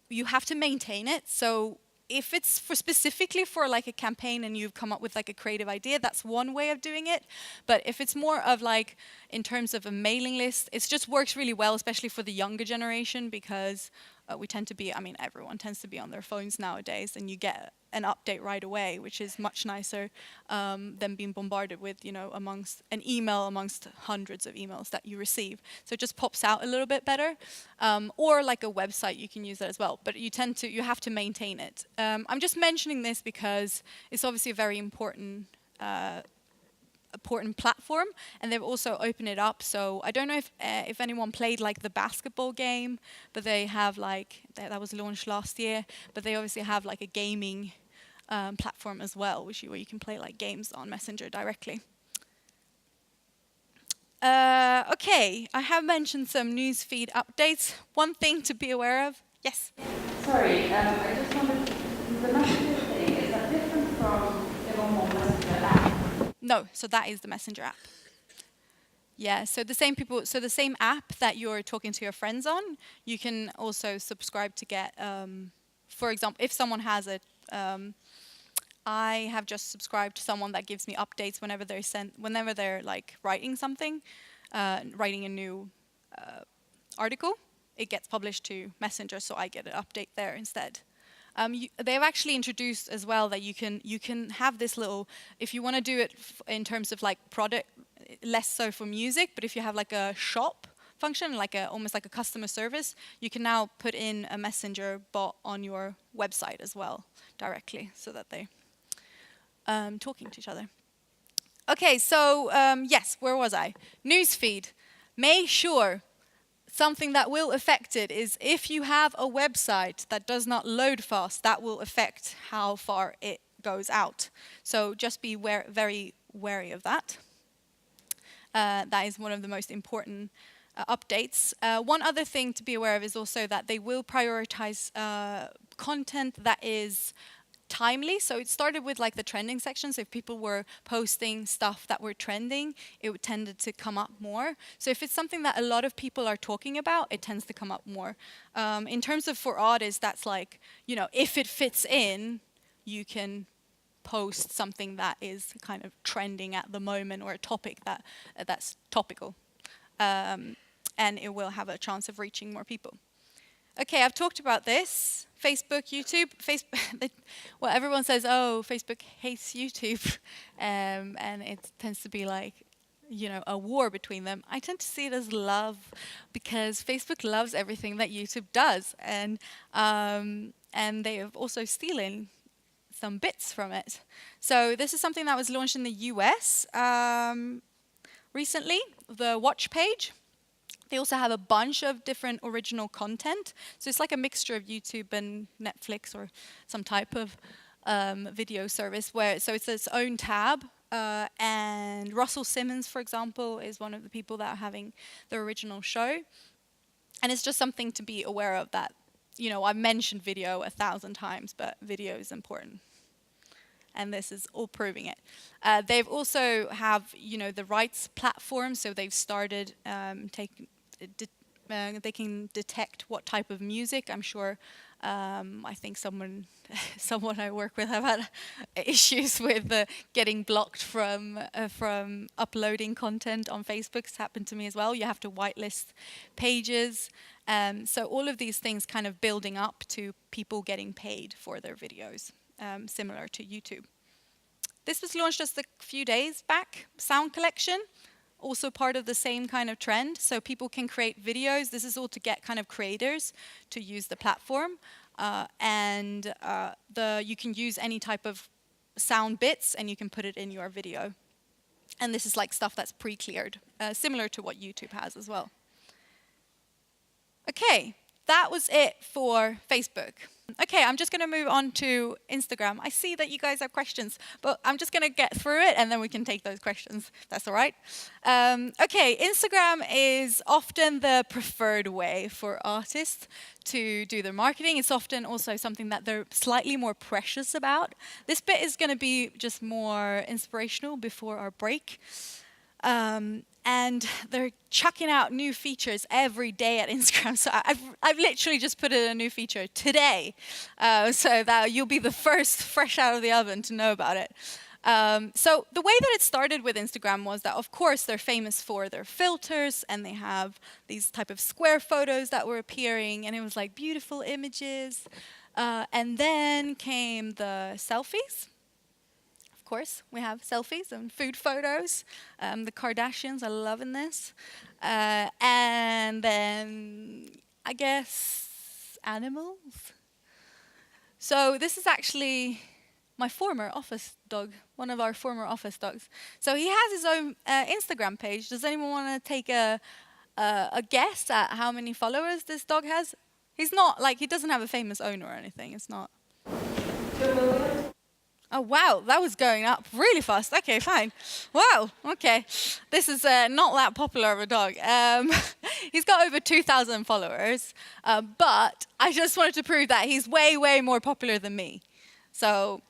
Speaker 1: you have to maintain it. So if it's for specifically for like a campaign and you've come up with like a creative idea, that's one way of doing it. But if it's more of like in terms of a mailing list, it just works really well, especially for the younger generation, because we tend to be, I mean, everyone tends to be on their phones nowadays, and you get an update right away, which is much nicer than being bombarded with, you know, amongst an email amongst hundreds of emails that you receive. So it just pops out a little bit better. Or like a website, you can use that as well. But you have to maintain it. I'm just mentioning this because it's obviously a very important platform, and they've also opened it up. So I don't know if anyone played like the basketball game, but they have like that was launched last year. But they obviously have like a gaming platform as well, where you can play like games on Messenger directly. Okay, I have mentioned some newsfeed updates. One thing to be aware of. Yes.
Speaker 2: Sorry, I just wanted, the messenger thing, is that different from the normal messenger app?
Speaker 1: No, so that is the Messenger app. Yeah, so the same app that you're talking to your friends on, you can also subscribe to get, for example, if someone has it, I have just subscribed to someone that gives me updates whenever they're like writing something, writing a new article, it gets published to Messenger, so I get an update there instead. They've actually introduced as well that you can have this little, if you want to do it in terms of like product, less so for music, but if you have like a shop function, like almost like a customer service, you can now put in a Messenger bot on your website as well directly, so that they talking to each other. Okay, so yes, where was I? Newsfeed. Make sure something that will affect it is if you have a website that does not load fast, that will affect how far it goes out. So just be very wary of that. That is one of the most important updates. One other thing to be aware of is also that they will prioritize content that is timely. So it started with like the trending section. So if people were posting stuff that were trending, it tended to come up more. So if it's something that a lot of people are talking about, it tends to come up more. In terms of for artists, that's like, you know, if it fits in, you can post something that is kind of trending at the moment, or a topic that's topical. And it will have a chance of reaching more people. Okay, I've talked about this. Facebook, YouTube. Well, everyone says, oh, Facebook hates YouTube. And it tends to be like, you know, a war between them. I tend to see it as love, because Facebook loves everything that YouTube does. And they have also stolen some bits from it. So this is something that was launched in the US recently, the watch page. They also have a bunch of different original content. So it's like a mixture of YouTube and Netflix or some type of video service. So it's its own tab. And Russell Simmons, for example, is one of the people that are having the original show. And it's just something to be aware of that, you know, I've mentioned video 1,000 times, but video is important. And this is all proving it. They've also have, you know, the rights platform, so they've started they can detect what type of music. I'm sure, I think someone I work with have had issues with getting blocked from uploading content on Facebook. It's happened to me as well. You have to whitelist pages. So all of these things kind of building up to people getting paid for their videos. Similar to YouTube. This was launched just a few days back. Sound collection, also part of the same kind of trend. So people can create videos. This is all to get kind of creators to use the platform. You can use any type of sound bits and you can put it in your video. And this is like stuff that's pre-cleared, similar to what YouTube has as well. Okay, that was it for Facebook. Okay, I'm just going to move on to Instagram. I see that you guys have questions, but I'm just going to get through it and then we can take those questions. That's all right. Okay, Instagram is often the preferred way for artists to do their marketing. It's often also something that they're slightly more precious about. This bit is going to be just more inspirational before our break. and they're chucking out new features every day at Instagram. So I've literally just put in a new feature today, so that you'll be the first, fresh out of the oven, to know about it. So the way that it started with Instagram was that, of course, they're famous for their filters, and they have these type of square photos that were appearing, and it was like beautiful images. And then came the selfies. Of course, we have selfies and food photos. The Kardashians are loving this. And then, I guess, animals. So this is actually my former office dog, one of our former office dogs. So he has his own Instagram page. Does anyone want to take a guess at how many followers this dog has? He's not, like, he doesn't have a famous owner or anything. It's not.
Speaker 2: 2 million?
Speaker 1: Oh, wow, that was going up really fast. Okay, fine. Wow, okay. This is not that popular of a dog. He's got over 2,000 followers, but I just wanted to prove that he's way, way more popular than me. So,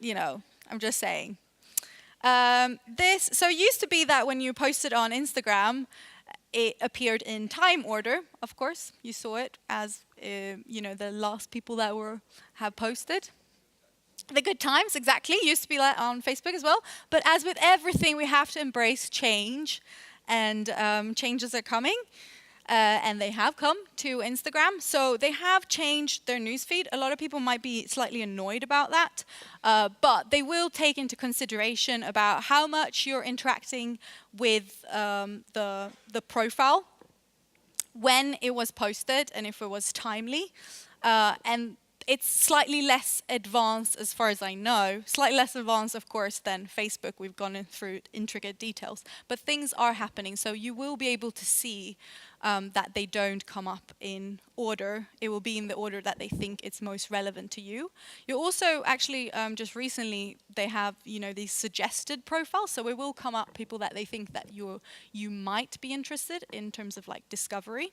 Speaker 1: you know, I'm just saying. So it used to be that when you posted on Instagram, it appeared in time order, of course. You saw it as, you know, the last people that have posted. The good times, exactly, used to be like on Facebook as well. But as with everything, we have to embrace change, and changes are coming. And they have come to Instagram. So they have changed their newsfeed. A lot of people might be slightly annoyed about that. But they will take into consideration about how much you're interacting with the profile, when it was posted, and if it was timely. And it's slightly less advanced, as far as I know. Slightly less advanced, of course, than Facebook. We've gone through intricate details. But things are happening, so you will be able to see that they don't come up in order. It will be in the order that they think it's most relevant to you. You also actually, just recently, they have, you know, these suggested profiles. So it will come up people that they think that you might be interested in terms of like discovery.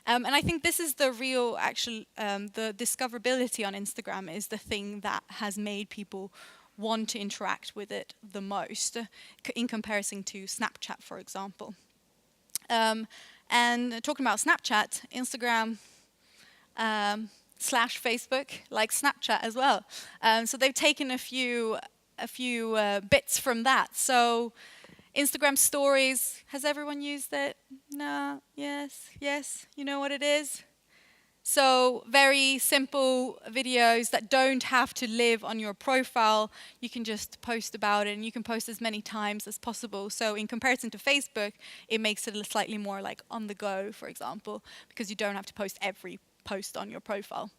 Speaker 1: And I think this is the real, actual, the discoverability on Instagram is the thing that has made people want to interact with it the most, in comparison to Snapchat, for example. And talking about Snapchat, Instagram / Facebook, like Snapchat as well. So they've taken a few bits from that. So Instagram stories, has everyone used it? No, yes, you know what it is? So very simple videos that don't have to live on your profile. You can just post about it, and you can post as many times as possible. So in comparison to Facebook, it makes it slightly more like on the go, for example, because you don't have to post every post on your profile.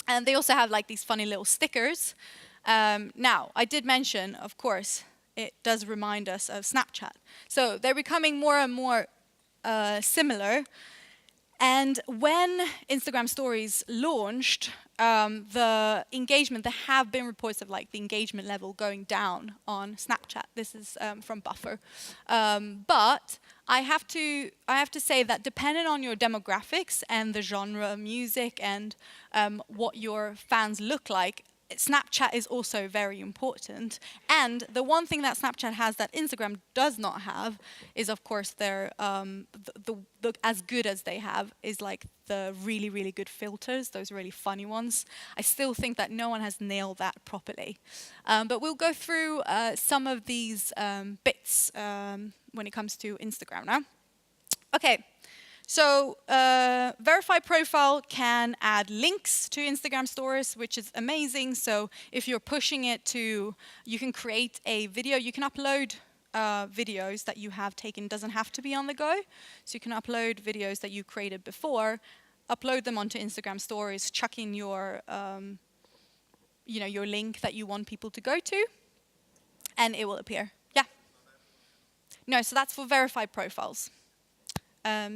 Speaker 1: And they also have like these funny little stickers. Now, I did mention, of course, it does remind us of Snapchat. So they're becoming more and more similar. And when Instagram Stories launched, the engagement, there have been reports of like the engagement level going down on Snapchat. This is from Buffer. But I have to say that depending on your demographics and the genre of music and what your fans look like, Snapchat is also very important. And the one thing that Snapchat has that Instagram does not have is, of course, their as good as they have is like the really, really good filters, those really funny ones. I still think that no one has nailed that properly. But we'll go through some of these bits when it comes to Instagram now. Okay. So verified profile can add links to Instagram stories, which is amazing. So if you're pushing it to, you can create a video. You can upload videos that you have taken. It doesn't have to be on the go. So you can upload videos that you created before, upload them onto Instagram stories, chuck in your, your link that you want people to go to, and it will appear. Yeah. No, so that's for verified profiles.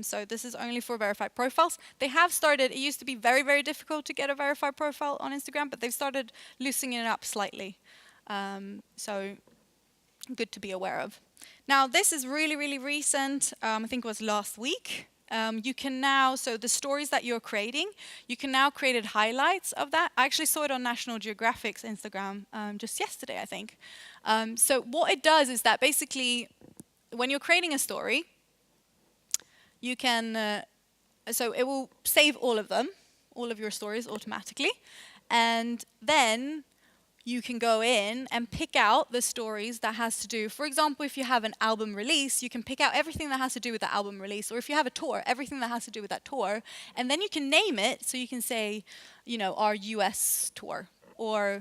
Speaker 1: So this is only for verified profiles. They have started, it used to be very, very difficult to get a verified profile on Instagram, but they've started loosening it up slightly. So good to be aware of. Now, this is really, really recent. I think it was last week. You can now, so the stories that you're creating, you can now create highlights of that. I actually saw it on National Geographic's Instagram just yesterday, I think. So what it does is that basically when you're creating a story, you can, so it will save all of them, all of your stories automatically. And then you can go in and pick out the stories that has to do, for example, if you have an album release, you can pick out everything that has to do with the album release, or if you have a tour, everything that has to do with that tour, and then you can name it, so you can say, you know, our US tour, or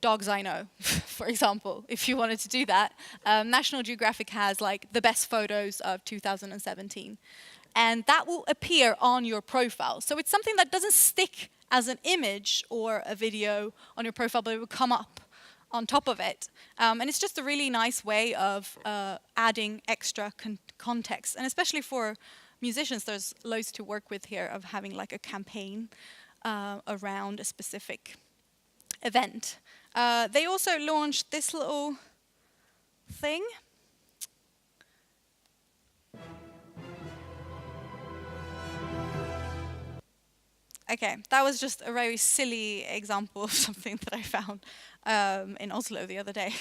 Speaker 1: Dogs I Know, for example, if you wanted to do that. National Geographic has like the best photos of 2017. And that will appear on your profile. So it's something that doesn't stick as an image or a video on your profile, but it will come up on top of it. And it's just a really nice way of adding extra context. And especially for musicians, there's loads to work with here of having like a campaign around a specific event. They also launched this little thing. Okay, that was just a very silly example of something that I found in Oslo the other day.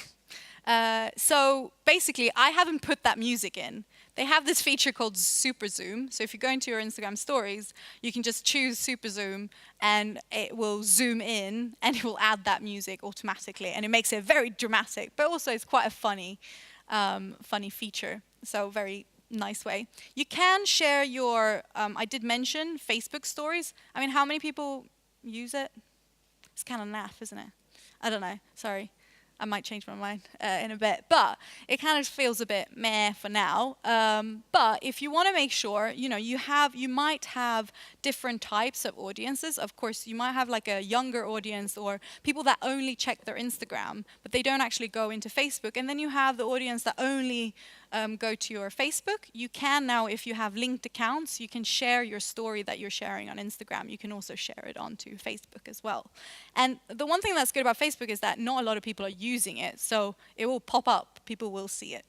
Speaker 1: So basically, I haven't put that music in. They have this feature called Super Zoom. So if you go into your Instagram stories, you can just choose Super Zoom and it will zoom in and it will add that music automatically. And it makes it very dramatic, but also it's quite a funny feature. So very nice way. You can share your, I did mention Facebook stories. I mean, how many people use it? It's kind of naff, isn't it? I don't know, sorry. I might change my mind in a bit, but it kind of feels a bit meh for now. But if you want to make sure, you know, you might have different types of audiences. Of course, you might have like a younger audience or people that only check their Instagram, but they don't actually go into Facebook. And then you have the audience that only go to your Facebook. You can now, if you have linked accounts, you can share your story that you're sharing on Instagram. You can also share it onto Facebook as well. And the one thing that's good about Facebook is that not a lot of people are using it, so it will pop up. People will see it.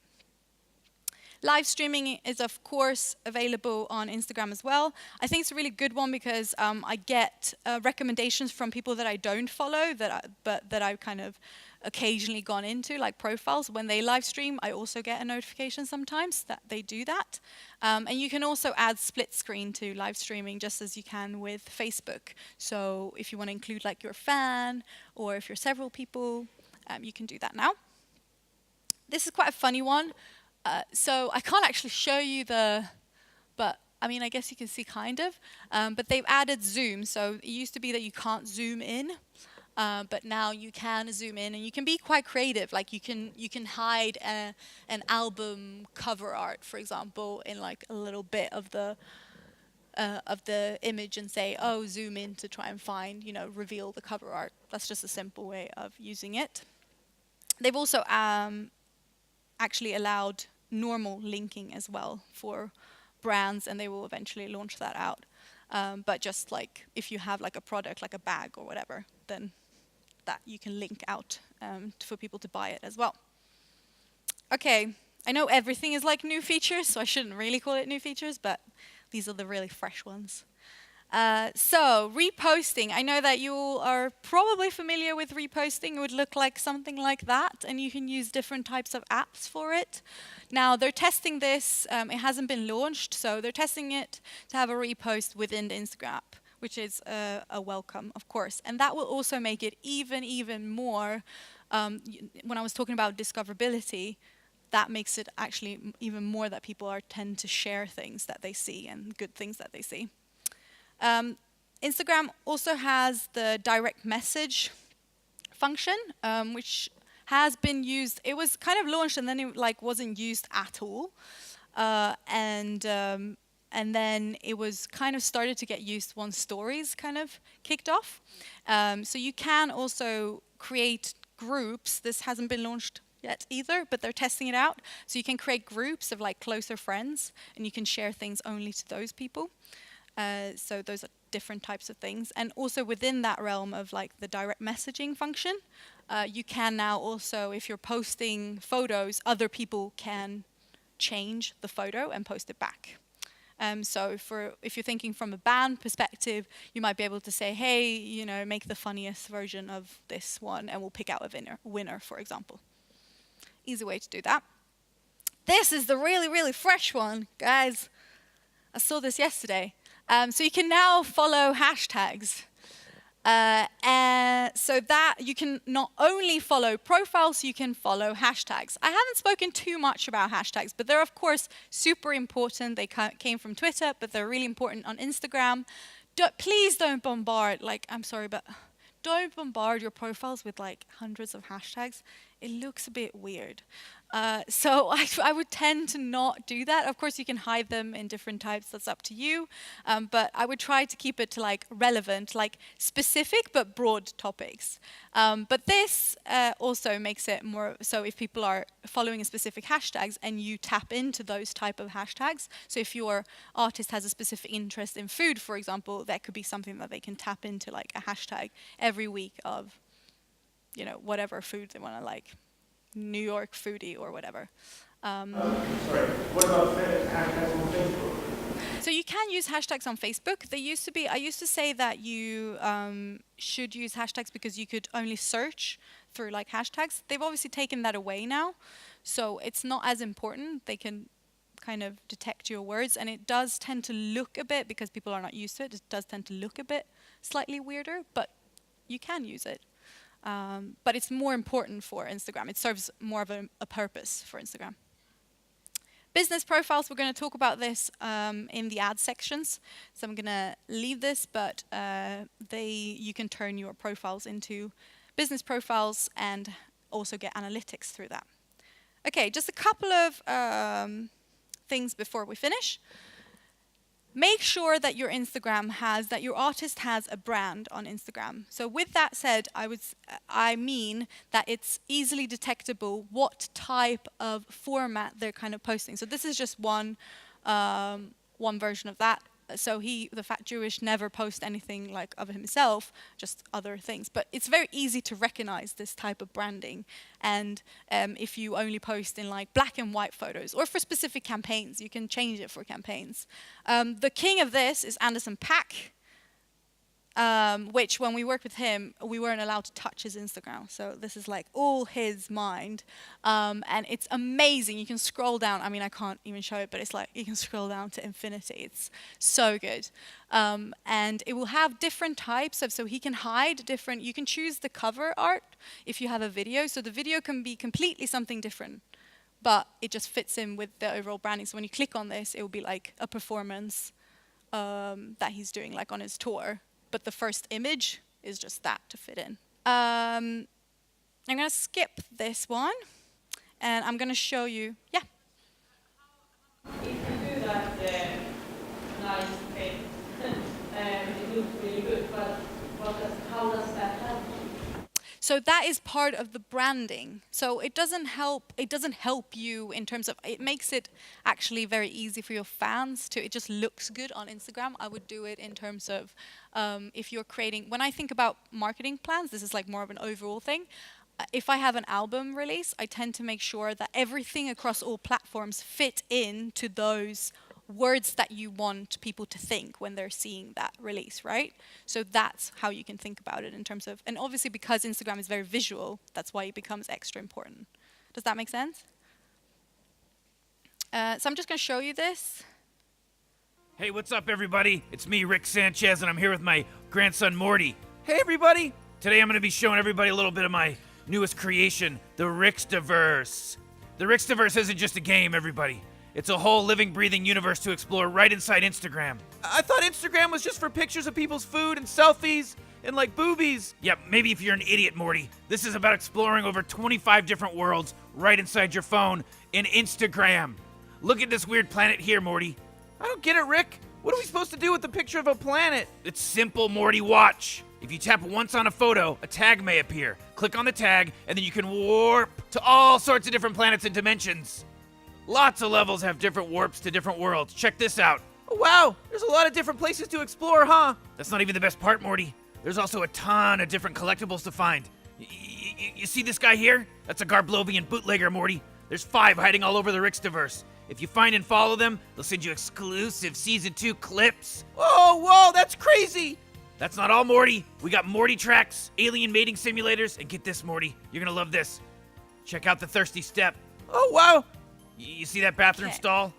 Speaker 1: Live streaming is, of course, available on Instagram as well. I think it's a really good one because I get recommendations from people that I don't follow, but that I've kind of occasionally gone into, like profiles. When they live stream, I also get a notification sometimes that they do that. And you can also add split screen to live streaming just as you can with Facebook. So if you want to include like your fan or if you're several people, you can do that now. This is quite a funny one. So I can't actually show you but I mean, I guess you can see kind of. But they've added zoom. So it used to be that you can't zoom in. But now you can zoom in and you can be quite creative. Like you can hide an album cover art, for example, in like a little bit of the image and say, oh, zoom in to try and find, you know, reveal the cover art. That's just a simple way of using it. They've also actually allowed normal linking as well for brands, and they will eventually launch that out. But just like if you have like a product, like a bag or whatever, then that you can link out for people to buy it as well. Okay, I know everything is like new features, so I shouldn't really call it new features, but these are the really fresh ones. So reposting, I know that you all are probably familiar with reposting. It would look like something like that, and you can use different types of apps for it. Now they're testing this, it hasn't been launched, so they're testing it to have a repost within the Instagram app, which is a welcome, of course. And that will also make it even more, when I was talking about discoverability, that makes it actually even more that people tend to share things that they see and good things that they see. Instagram also has the direct message function, which has been used. It was kind of launched and then it like wasn't used at all, and then it was kind of started to get used once stories kind of kicked off. So you can also create groups. This hasn't been launched yet either, but they're testing it out. So you can create groups of like closer friends, and you can share things only to those people. So those are different types of things. And also within that realm of like the direct messaging function, you can now also, if you're posting photos, other people can change the photo and post it back. So if you're thinking from a band perspective, you might be able to say, hey, you know, make the funniest version of this one and we'll pick out a winner, for example. Easy way to do that. This is the really, really fresh one, guys. I saw this yesterday. So you can now follow hashtags. And so that you can not only follow profiles, you can follow hashtags. I haven't spoken too much about hashtags, but they're of course super important. They came from Twitter, but they're really important on Instagram. Please don't bombard, like, I'm sorry, but don't bombard your profiles with like hundreds of hashtags. It looks a bit weird. So I would tend to not do that. Of course, you can hide them in different types. That's up to you. But I would try to keep it to like relevant, like specific but broad topics. But this also makes it more so if people are following a specific hashtags and you tap into those type of hashtags. So if your artist has a specific interest in food, for example, that could be something that they can tap into, like a hashtag every week of, you know, whatever food they want to like. New York foodie or whatever.
Speaker 4: Sorry, what about hashtags on Facebook?
Speaker 1: So you can use hashtags on Facebook. I used to say that you should use hashtags because you could only search through like hashtags. They've obviously taken that away now. So it's not as important. They can kind of detect your words, and it does tend to look a bit, because people are not used to it, it does tend to look a bit slightly weirder, but you can use it. But it's more important for Instagram. It serves more of a purpose for Instagram. Business profiles, we're going to talk about this in the ad sections. So I'm going to leave this, but you can turn your profiles into business profiles and also get analytics through that. Okay, just a couple of things before we finish. Make sure that your artist has a brand on Instagram. So with that said, I mean that it's easily detectable what type of format they're kind of posting. So this is just one version of that. So the Fat Jewish, never post anything like of himself, just other things. But it's very easy to recognize this type of branding. And if you only post in like black and white photos, or for specific campaigns, you can change it for campaigns. The king of this is Anderson .Paak. Which when we worked with him, we weren't allowed to touch his Instagram. So this is like all his mind. And it's amazing. You can scroll down. I mean, I can't even show it, but it's like you can scroll down to infinity. It's so good. And it will have different types of, so he can hide different, you can choose the cover art if you have a video. So the video can be completely something different, but it just fits in with the overall branding. So when you click on this, it will be like a performance that he's doing like on his tour. But the first image is just that to fit in. I'm going to skip this one, and I'm going to show you, yeah?
Speaker 2: If you do that nice thing, it looks really good, but how does that help you?
Speaker 1: So that is part of the branding. So it doesn't help you in terms of, it makes it actually very easy for your fans to, it just looks good on Instagram. I would do it in terms of if you're creating, when I think about marketing plans, this is like more of an overall thing. If I have an album release, I tend to make sure that everything across all platforms fit into those words that you want people to think when they're seeing that release, right? So that's how you can think about it in terms of, and obviously because Instagram is very visual, that's why it becomes extra important. Does that make sense? So I'm just going to show you this.
Speaker 6: Hey, what's up, everybody? It's me, Rick Sanchez, and I'm here with my grandson, Morty. Hey, everybody! Today I'm going to be showing everybody a little bit of my newest creation, the Rickstaverse. The Rickstaverse isn't just a game, everybody. It's a whole living, breathing universe to explore right inside Instagram. I thought Instagram was just for pictures of people's food and selfies and like boobies. Yeah, maybe if you're an idiot, Morty. This is about exploring over 25 different worlds right inside your phone in Instagram. Look at this weird planet here, Morty. I don't get it, Rick. What are we supposed to do with the picture of a planet? It's simple, Morty. Watch. If you tap once on a photo, a tag may appear. Click on the tag, and then you can warp to all sorts of different planets and dimensions. Lots of levels have different warps to different worlds. Check this out. Oh, wow, there's a lot of different places to explore, huh? That's not even the best part, Morty. There's also a ton of different collectibles to find. You see this guy here? That's a Garblovian bootlegger, Morty. There's 5 hiding all over the Rickstaverse. If you find and follow them, they'll send you exclusive Season 2 clips. Whoa, that's crazy! That's not all, Morty. We got Morty tracks, alien mating simulators, and get this, Morty. You're gonna love this. Check out the Thirsty Step. Oh, wow! You see that bathroom
Speaker 1: Okay.
Speaker 6: stall?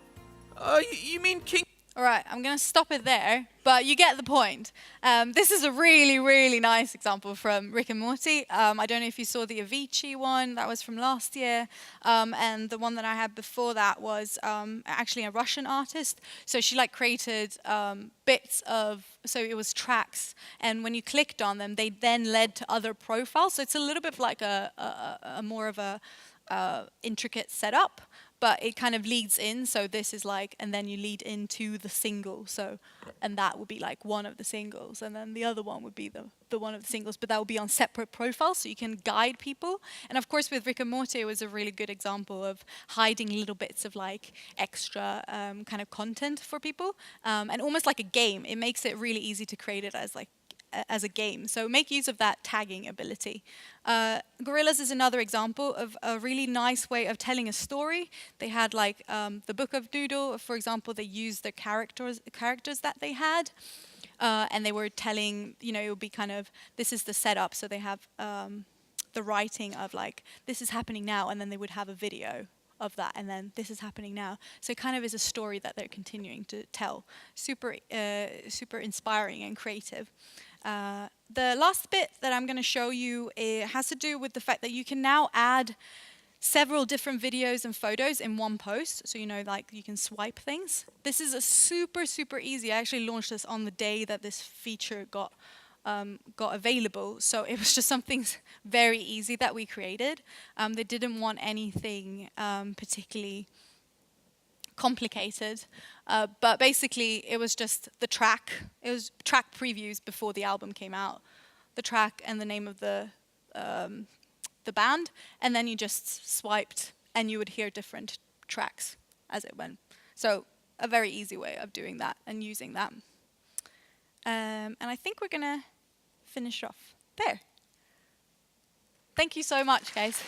Speaker 6: You mean King?
Speaker 1: All right, I'm going to stop it there, but you get the point. This is a really, really nice example from Rick and Morty. I don't know if you saw the Avicii one, that was from last year. And the one that I had before that was actually a Russian artist. So she like created bits of, so it was tracks. And when you clicked on them, they then led to other profiles. So it's a little bit like a more of a intricate setup, but it kind of leads in. So this is like, and then you lead into the single. So, and that would be like one of the singles, and then the other one would be the one of the singles, but that would be on separate profiles, so you can guide people. And of course, with Rick and Morty, it was a really good example of hiding little bits of like extra kind of content for people, and almost like a game. It makes it really easy to create it as a game. So make use of that tagging ability. Gorillas is another example of a really nice way of telling a story. They had like the Book of Doodle, for example. They used the characters that they had, and they were telling, it would be kind of, this is the setup. So they have the writing of like, this is happening now, and then they would have a video of that, and then this is happening now. So it kind of is a story that they're continuing to tell. Super inspiring and creative. The last bit that I'm going to show you, it has to do with the fact that you can now add several different videos and photos in one post. So, like you can swipe things. This is a super easy. I actually launched this on the day that this feature got available. So it was just something very easy that we created. They didn't want anything particularly complicated, but basically it was just the track. It was track previews before the album came out, the track and the name of the band, and then you just swiped and you would hear different tracks as it went. So a very easy way of doing that and using that. And I think we're gonna finish off there. Thank you so much, guys.